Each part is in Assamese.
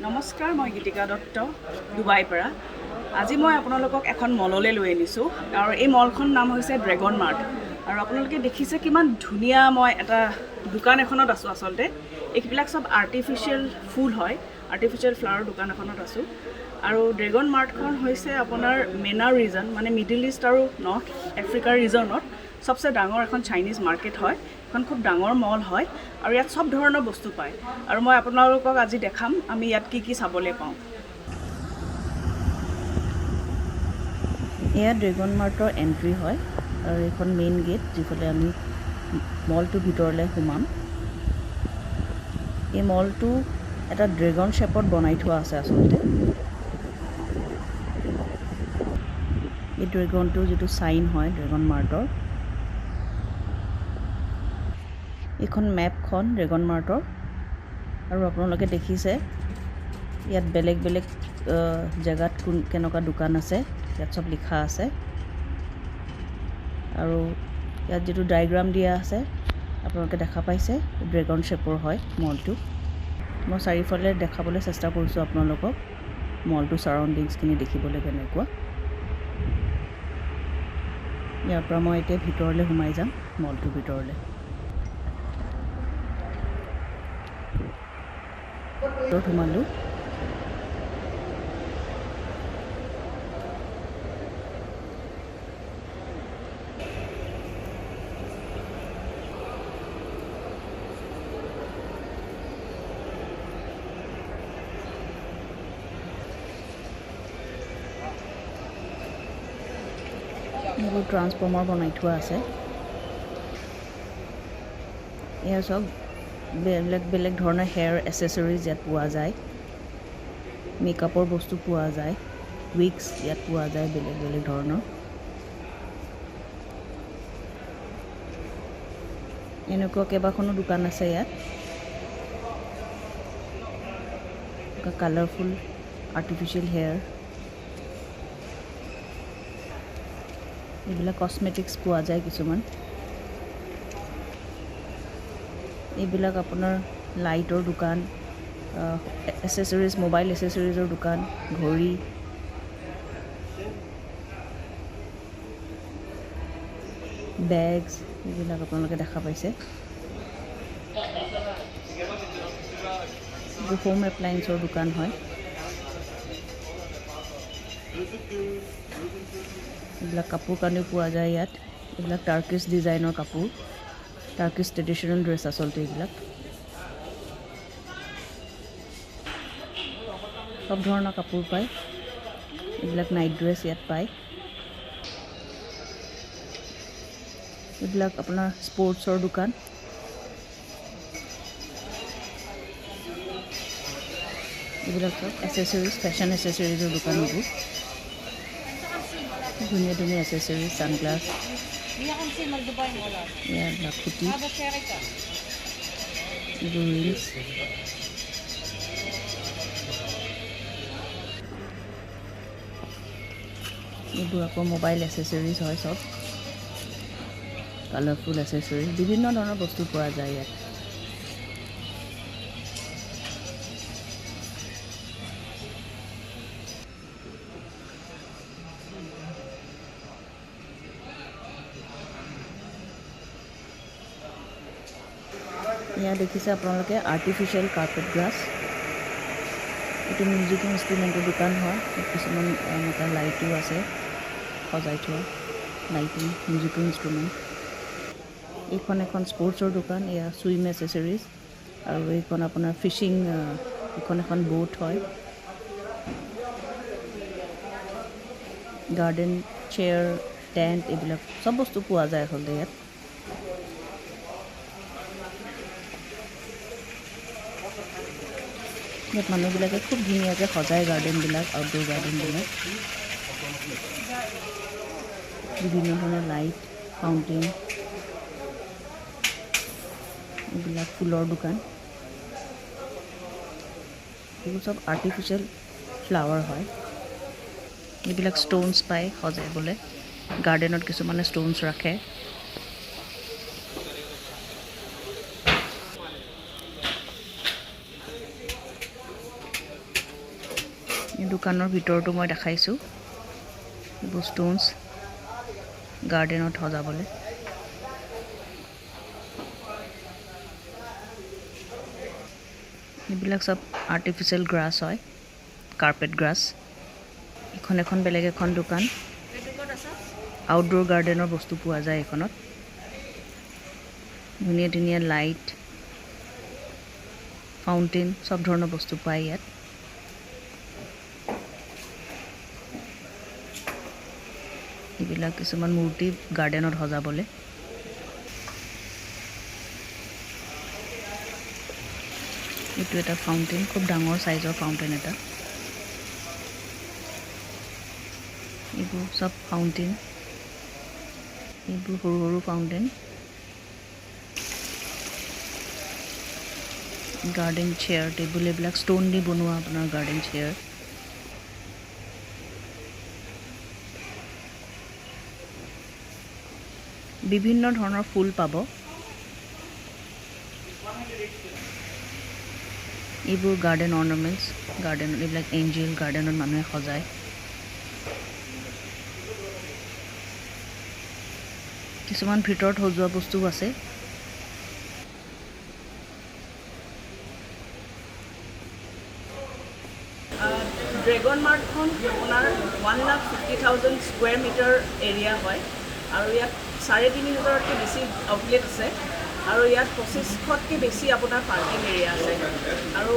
নমস্কাৰ, মই গীতিকা দত্ত ডুবাইৰ পৰা। আজি মই আপোনালোকক এখন মললৈ লৈ আনিছোঁ আৰু এই মলখন নাম হৈছে ড্ৰেগন মাৰ্ট। আৰু আপোনালোকে দেখিছে কিমান ধুনীয়া মই এটা দোকান এখনত আছোঁ। আচলতে এইবিলাক চব আৰ্টিফিচিয়েল ফুল হয়, আৰ্টিফিচিয়েল ফ্লাৱাৰৰ দোকান এখনত আছোঁ। আৰু ড্ৰেগন মাৰ্টখন হৈছে আপোনাৰ মেনা ৰিজন, মানে মিডিল ইষ্ট আৰু নৰ্থ আফ্ৰিকাৰ ৰিজনত চবচে ডাঙৰ এখন চাইনিজ মাৰ্কেট হয়। এখন খুব ডাঙৰ মল হয় আৰু ইয়াত চব ধৰণৰ বস্তু পায়। আৰু মই আপোনালোকক আজি দেখাম আমি ইয়াত কি চাবলৈ পাওঁ। এয়া ড্ৰেগন মাৰ্টৰ এণ্ট্ৰি হয় আৰু এইখন মেইন গেট, যিফালে আমি মলটোৰ ভিতৰলৈ সোমাম। এই মলটো এটা ড্ৰেগন শ্বেপত বনাই থোৱা আছে। আচলতে এই ড্ৰেগনটো যিটো চাইন হয় ড্ৰেগন মাৰ্টৰ, এইখন মেপখন ড্ৰেগন মাৰ্টৰ। আৰু আপোনালোকে দেখিছে ইয়াত বেলেগ বেলেগ জেগাত কেনেকুৱা দোকান আছে, ইয়াত চব লিখা আছে। আৰু ইয়াত যিটো ডায়েগ্ৰাম দিয়া আছে আপোনালোকে দেখা পাইছে, ড্ৰেগন শ্বেপৰ হয় মলটো। মই চাৰিওফালে দেখাবলৈ চেষ্টা কৰিছোঁ আপোনালোকক মলটো চাৰাউণ্ডিংছখিনি দেখিবলৈ কেনেকুৱা। ইয়াৰ পৰা মই এতিয়া ভিতৰলৈ সোমাই যাম, মলটোৰ ভিতৰলৈ। সোমালোঁ। এইবোৰ ট্ৰান্সফৰ্মাৰ বনাই থোৱা আছে। এয়া চব বেলেগ বেলেগ ধৰণৰ হেয়াৰ এচেচৰিজ ইয়াত পোৱা যায়। মেকআপৰ বস্তু পোৱা যায়, উইগছ ইয়াত পোৱা যায় বেলেগ বেলেগ ধৰণৰ। এনেকুৱা কেইবাখনো দোকান আছে ইয়াত। কালাৰফুল আৰ্টিফিচিয়েল হেয়াৰ, এইবিলাক কছমেটিক্স পোৱা যায় কিছুমান। এইবিলাক আপোনাৰ লাইটৰ দোকান, এচেচৰিজ, মোবাইল এচেচৰিজৰ দোকান, ঘড়ী, বেগছ, এইবিলাক আপোনালোকে দেখা পাইছে। এইটো হোম এপ্লায়েন্সৰ দোকান হয়। এইবিলাক কাপোৰ কানিও পোৱা যায় ইয়াত। এইবিলাক টাৰ্কিছ ডিজাইনৰ কাপোৰ, টাৰ্কিছ ট্ৰেডিশ্যনেল ড্ৰেছ আচলতে এইবিলাক। চব ধৰণৰ কাপোৰ পায়। এইবিলাক নাইট ড্ৰেছ ইয়াত পায়। এইবিলাক আপোনাৰ স্পৰ্টছৰ দোকান। এইবিলাক চব এচেচৰিজ, ফেশ্বন এচেচৰিজৰ দোকান। এইবোৰ ধুনীয়া ধুনীয়া এচেচৰিজ, ছানগ্লাছ, এইবিলাক খুঁটি, এইবোৰ ৰিংছ, এইবোৰ আকৌ মোবাইল এচেচৰিজ হয়। চব কালাৰফুল এচেচৰিজ, বিভিন্ন ধৰণৰ বস্তু পোৱা যায় ইয়াত। ইয়াত দেখিছে আপোনালোকে আৰ্টিফিচিয়েল কাৰ্পেট গ্লাছ। এইটো মিউজিক ইনষ্ট্ৰুমেণ্টৰ দোকান হয়। কিছুমান এনেকুৱা লাইটো আছে সজাই থোৱা, লাইটিং, মিউজিকেল ইনষ্ট্ৰুমেণ্ট। এইখন এখন স্পৰ্টছৰ দোকান, এয়া চুইম এচেচৰিজ। আৰু এইখন আপোনাৰ ফিচিং, এইখন এখন ব'ট হয়। গাৰ্ডেন চেয়াৰ, টেণ্ট, এইবিলাক চব বস্তু পোৱা যায় আচলতে ইয়াত। ইয়াত মানুহবিলাকে খুব ধুনীয়াকৈ সজায় গাৰ্ডেনবিলাক, আউটডোৰ গাৰ্ডেনবিলাক। বিভিন্ন ধৰণৰ লাইট, ফাউণ্টেইন, এইবিলাক ফুলৰ দোকান। এইবোৰ চব আৰ্টিফিচিয়েল ফ্লাৱাৰ হয়। এইবিলাক ষ্ট'নছ পায় সজাবলৈ, গাৰ্ডেনত কিছুমানে ষ্ট'নছ ৰাখে। এই দোকানৰ ভিতৰটো মই দেখাইছোঁ এইবোৰ ষ্টোনছ গাৰ্ডেনত সজাবলৈ এইবিলাক সব আৰ্টিফিচিয়েল গ্ৰাছ হয় কাৰ্পেট গ্ৰাছ এখন বেলেগ এখন দোকান আউটডোৰ গাৰ্ডেনৰ বস্তু পোৱা যায় এখনত ধুনীয়া ধুনীয়া লাইট ফাউণ্টেন সব ধৰণৰ বস্তু পায় ইয়াত এইবিলাক কিছুমান মূৰ্তি গাৰ্ডেনত সজাবলৈ এইটো এটা ফাউণ্টেন খুব ডাঙৰ সাইজৰ ফাউণ্টেন এটা এইবোৰ সব ফাউণ্টেন এইবোৰ সৰু সৰু ফাউণ্টেন গাৰ্ডেন চেয়াৰ টেবুল এইবিলাক ষ্টোন দি বনোৱা আপোনাৰ গাৰ্ডেন চেয়াৰ বিভিন্ন ধৰণৰ ফুল পাব এইবোৰ গাৰ্ডেন অৰ্নামেণ্টছ গাৰ্ডেনত এইবিলাক এঞ্জেল গাৰ্ডেনত মানুহে সজায় কিছুমান ভিতৰত সজোৱা বস্তু আছে ড্ৰেগন মাৰ্টখন আপোনাৰ 1,50,000 স্কুৱেৰ মিটাৰ এৰিয়া হয় আৰু ইয়াত 3,500তকৈ বেছি আউটলেট আছে আৰু ইয়াত 2500তকৈ বেছি আপোনাৰ পাৰ্কিং এৰিয়া আছে আৰু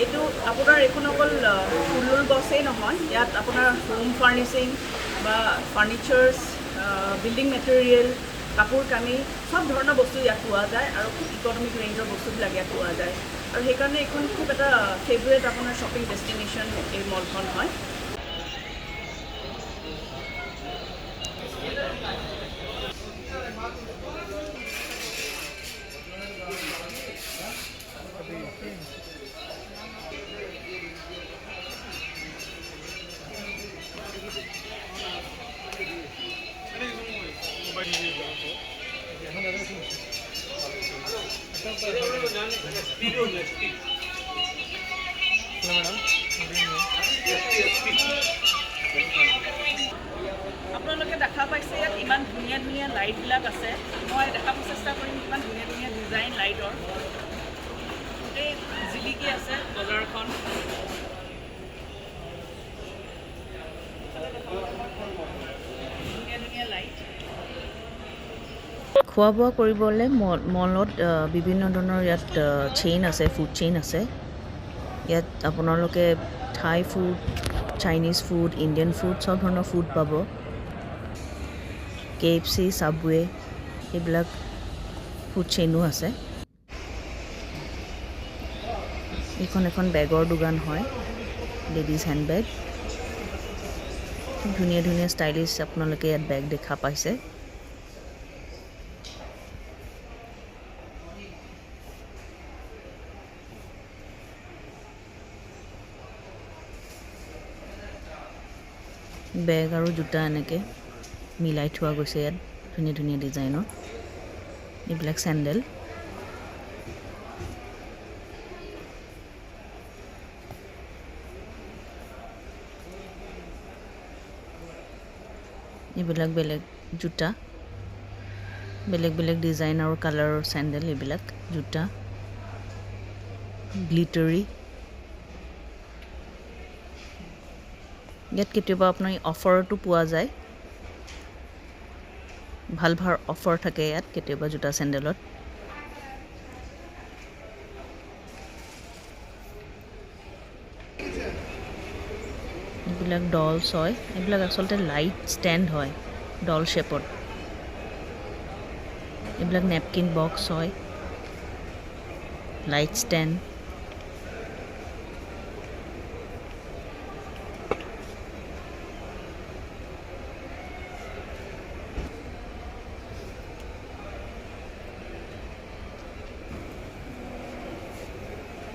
এইটো আপোনাৰ এইখন অকল ফুলৰ গছেই নহয় ইয়াত আপোনাৰ হোম ফাৰ্নিচিং বা ফাৰ্নিচাৰ্ছ বিল্ডিং মেটেৰিয়েল কাপোৰ কানি সব ধৰণৰ বস্তু ইয়াত পোৱা যায় আৰু খুব ইকনমিক ৰেঞ্জৰ বস্তুবিলাক ইয়াত পোৱা যায় আৰু সেইকাৰণে এইখন খুব এটা ফেভৰেট আপোনাৰ শ্বপিং ডেষ্টিনেশ্যন এই মলখন হয় আপোনালোকে দেখা পাইছে ইয়াত ইমান ধুনীয়া ধুনীয়া লাইটবিলাক আছে মই দেখাব চেষ্টা কৰিম ইমান ধুনীয়া ধুনীয়া ডিজাইন লাইটৰ গোটেই জিলিকি আছে বজাৰখন ধুনীয়া ধুনীয়া লাইট খোৱা বোৱা কৰিবলৈ মলত বিভিন্ন ধৰণৰ ইয়াত চেইন আছে ফুড চেইন আছে ইয়াত আপোনালোকে Thai food Chinese food Indian food সব ধৰণৰ ফুড পাব KFC সাবৱে এইবিলাক ফুড চেইনো আছে এখন বেগৰ দোকান হয় লেডিজ হেণ্ড বেগ ধুনীয়া ধুনীয়া ষ্টাইলিছ আপোনালোকে ইয়াত বেগ দেখা পাইছে বেগ আৰু জোতা এনেকৈ মিলাই থোৱা গৈছে ইয়াত ধুনীয়া ধুনীয়া ডিজাইনৰ এইবিলাক চেণ্ডেল এইবিলাক বেলেগ জোতা বেলেগ বেলেগ ডিজাইন আৰু কালাৰৰ চেণ্ডেল এইবিলাক জোতা গ্লিটাৰী ইয়াত কেতিয়াবা আপোনাৰ অফাৰটো পোৱা যায় ভাল ভাল অফাৰ থাকে ইয়াত কেতিয়াবা জোতা চেণ্ডেলত এইবিলাক ডলছ হয় এইবিলাক আচলতে লাইট ষ্টেণ্ড হয় ডল শ্বেপত এইবিলাক নেপকিন বক্স হয় লাইট ষ্টেণ্ড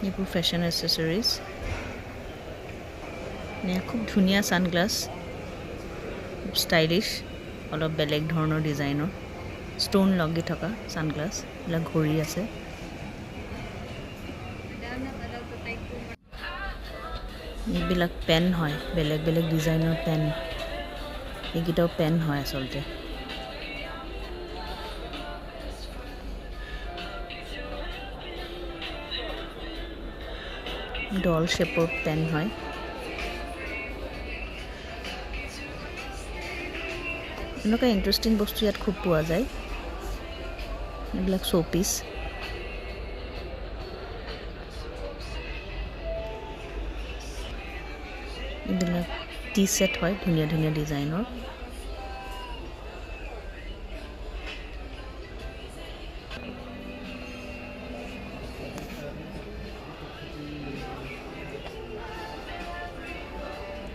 এইবোৰ ফেশ্বন এচেসৰিজ খুব ধুনীয়া সানগ্লাস ষ্টাইলিছ অলপ বেলেগ ধৰণৰ ডিজাইনৰ ষ্টোন লাগি থকা সানগ্লাস এইবিলাক ঘড়ী আছে এইবিলাক পেন হয়, বেলেগ বেলেগ ডিজাইনৰ পেন। এইকেইটাও পেন হয় আচলতে। ডল শ্বেপৰ পেন হয়। এনেকুৱা ইণ্টাৰেষ্টিং বস্তু ইয়াত খুব পোৱা যায়। এইবিলাক শ্ব'পিচ। এইবিলাক টি ছেট হয়, ধুনীয়া ধুনীয়া ডিজাইনৰ।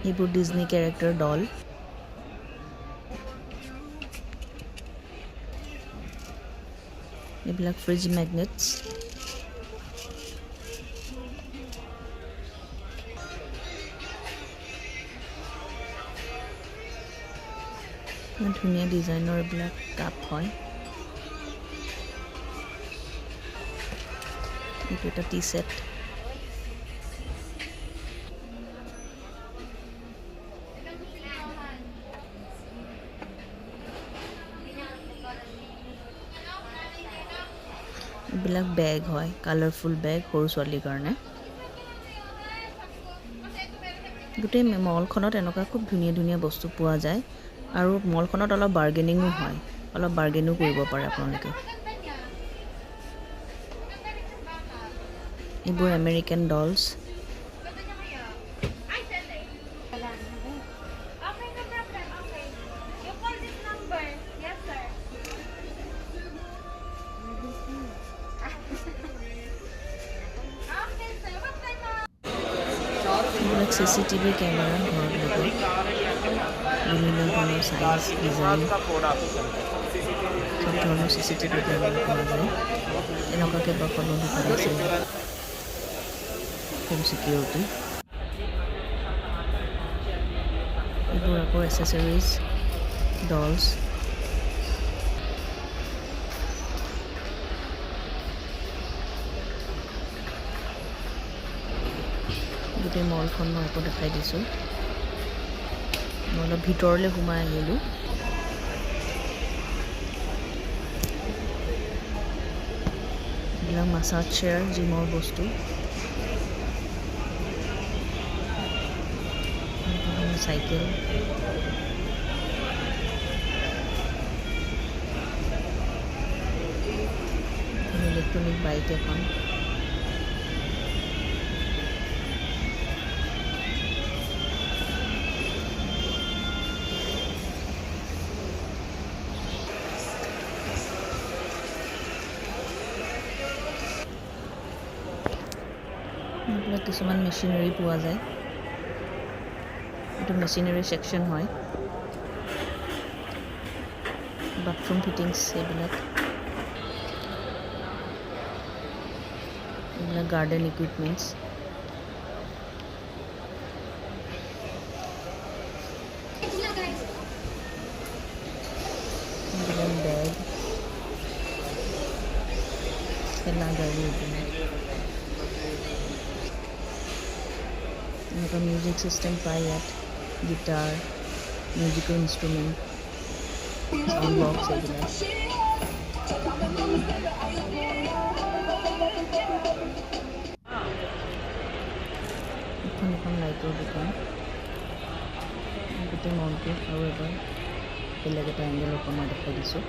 এইবোৰ ডিজনী কেৰেক্টাৰ ডল। এইবিলাক ফ্ৰিজ মেগনেটছ। ধুনীয়া ডিজাইনৰ এইবিলাক কাপ হয়। এইটো এটা টি ছেট। এইবিলাক বেগ হয়, কালাৰফুল বেগ সৰু ছোৱালীৰ কাৰণে। গোটেই মলখনত এনেকুৱা খুব ধুনীয়া ধুনীয়া বস্তু পোৱা যায় আৰু মলখনত অলপ বাৰ্গেনিঙো হয়, অলপ বাৰ্গেনো কৰিব পাৰে আপোনালোকে। এইবোৰ আমেৰিকান ডলছ। এইবিলাক CCTV কেমেৰা ঘৰত লাগে। বিভিন্ন ধৰণৰ চাইজ, ডিজাইন, চব ধৰণৰ CCTV কেমেৰা পোৱা যায়। এনেকুৱাকৈ বাখনো দোকান আছে। Home security. এইবোৰ আকৌ এচেচৰিজ, ডলছ। গোটেই মলখন মই আকৌ দেখাই দিছোঁ। মই অলপ ভিতৰলৈ সোমাই আহিলোঁ। এইবিলাক মাছাজ চেয়াৰ, জিমৰ বস্তু। চাইকেল। ইলেক্ট্ৰনিক বাইক এখন। এইবিলাক কিছুমান মেচিনাৰী পোৱা যায়। এইটো মেচিনাৰী ছেকশ্যন হয়। বাথৰুম ফিটিংছ এইবিলাক। এইবিলাক গাৰ্ডেন ইকুইপমেণ্টছ। এইবিলাক বেগ, খেলা গাড়ী এইবিলাক। এনেকুৱা মিউজিক ছিষ্টেম পায় ইয়াত। Guitar, musical instrument, sound box এইবিলাক। এখন লাইটৰ দোকান। গোটেই মলটো আৰু এবাৰ বেলেগ এটা এংগেলৰ পৰা মই দেখাই দিছোঁ।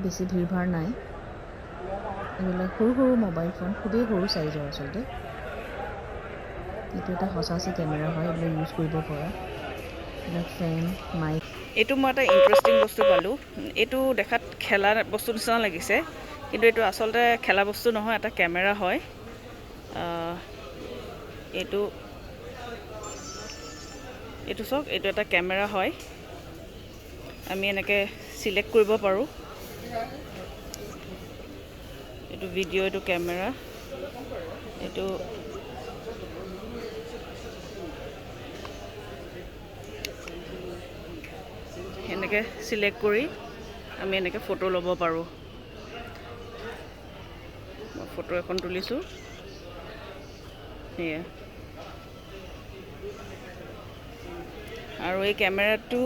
বেছি ভিৰ ভাৰ নাই। এইবিলাক সৰু সৰু মোবাইল ফোন, খুবেই সৰু চাইজৰ আচলতে। এইটো এটা সঁচাচি কেমেৰা হয়, এইবিলাক ইউজ কৰিব পৰা। এইবিলাক ফেন, মাইক। এইটো মই এটা ইণ্টাৰেষ্টিং বস্তু পালোঁ। এইটো দেখাত খেলা বস্তু নিচিনা লাগিছে, কিন্তু এইটো আচলতে খেলা বস্তু নহয়, এটা কেমেৰা হয়। এইটো চাওক, এইটো এটা কেমেৰা হয়। আমি এনেকৈ চিলেক্ট কৰিব পাৰোঁ। এইটো ভিডিঅ', এইটো কেমেৰা। এইটো এনেকৈ চিলেক্ট কৰি আমি এনেকৈ ফটো ল'ব পাৰোঁ। মই ফটো এখন তুলিছোঁ। সেয়া আৰু এই কেমেৰাটো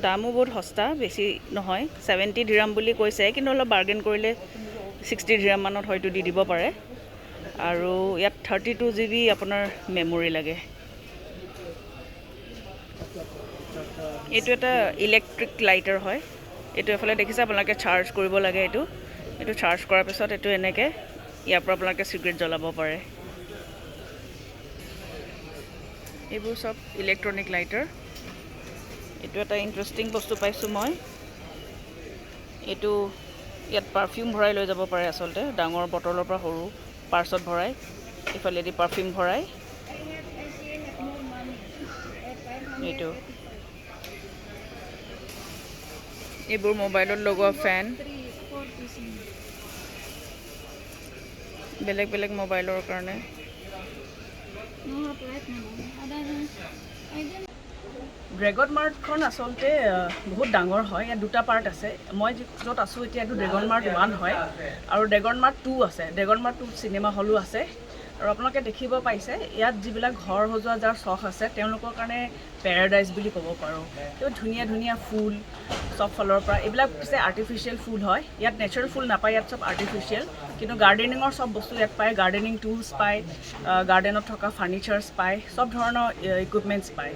দামো বহুত সস্তা, বেছি নহয়, 70 দিৰাম বুলি কৈছে, কিন্তু অলপ বাৰ্গেন কৰিলে 60 দিৰাম মানত হয়তো দি দিব পাৰে। আৰু ইয়াত 32 GB আপোনাৰ মেমৰি লাগে। এইটো এটা ইলেক্ট্ৰিক লাইটাৰ হয়। এইটো এফালে দেখিছে আপোনালোকে চাৰ্জ কৰিব লাগে। এইটো চাৰ্জ কৰাৰ পিছত এইটো এনেকৈ ইয়াৰ পৰা আপোনালোকে চিগাৰেট জ্বলাব পাৰে। এইবোৰ চব ইলেক্ট্ৰনিক লাইটাৰ। এইটো এটা ইণ্টাৰেষ্টিং বস্তু পাইছোঁ মই। এইটো ইয়াত পাৰফিউম ভৰাই লৈ যাব পাৰে আচলতে, ডাঙৰ বটলৰ পৰা সৰু পাৰ্চত ভৰাই, ইফালেদি পাৰফিউম ভৰাই। এইটো এইবোৰ মোবাইলত লগোৱা ফেন, বেলেগ বেলেগ মোবাইলৰ কাৰণে। ড্ৰেগন মাৰ্টখন আচলতে বহুত ডাঙৰ হয়। ইয়াত দুটা পাৰ্ট আছে। মই য'ত আছোঁ এতিয়া এইটো ড্ৰেগন মাৰ্ট 1 হয়, আৰু ড্ৰেগন মাৰ্ট 2 আছে। ড্ৰেগন মাৰ্ট 2 চিনেমা হলো আছে। আৰু আপোনালোকে দেখিব পাইছে ইয়াত যিবিলাক ঘৰ সজোৱা যাৰ চখ আছে তেওঁলোকৰ কাৰণে পেৰাডাইজ বুলি ক'ব পাৰোঁ। তেওঁ ধুনীয়া ধুনীয়া ফুল চব ফালৰ পৰা, এইবিলাক পিছে আৰ্টিফিচিয়েল ফুল হয়। ইয়াত নেচাৰেল ফুল নাপায়, ইয়াত চব আৰ্টিফিচিয়েল। কিন্তু গাৰ্ডেনিঙৰ চব বস্তু ইয়াত পায়। গাৰ্ডেনিং টুলছ পায়, গাৰ্ডেনত থকা ফাৰ্নিচাৰ্ছ পায়, চব ধৰণৰ ইকুইপমেণ্টছ পায়।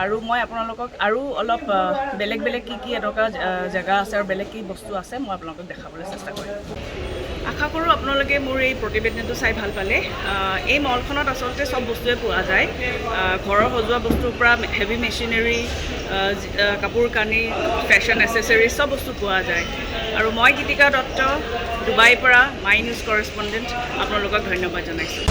আৰু মই আপোনালোকক আৰু অলপ বেলেগ বেলেগ কি এনেকুৱা জেগা আছে আৰু বেলেগ কি বস্তু আছে মই আপোনালোকক দেখাবলৈ চেষ্টা কৰিম। আশা কৰোঁ আপোনালোকে মোৰ এই প্ৰতিবেদনটো চাই ভাল পালে। এই মলখনত আচলতে চব বস্তুৱে পোৱা যায়। ঘৰৰ সজোৱা বস্তুৰ পৰা হেভি মেচিনাৰী, কাপোৰ কানি, ফেশ্বন এচেচৰিজ চব বস্তু পোৱা যায়। আৰু মই গীতিকা দত্ত, ডুবাইৰ পৰা মাই নিউজ কৰেছপণ্ডেণ্ট, আপোনালোকক ধন্যবাদ জনাইছোঁ।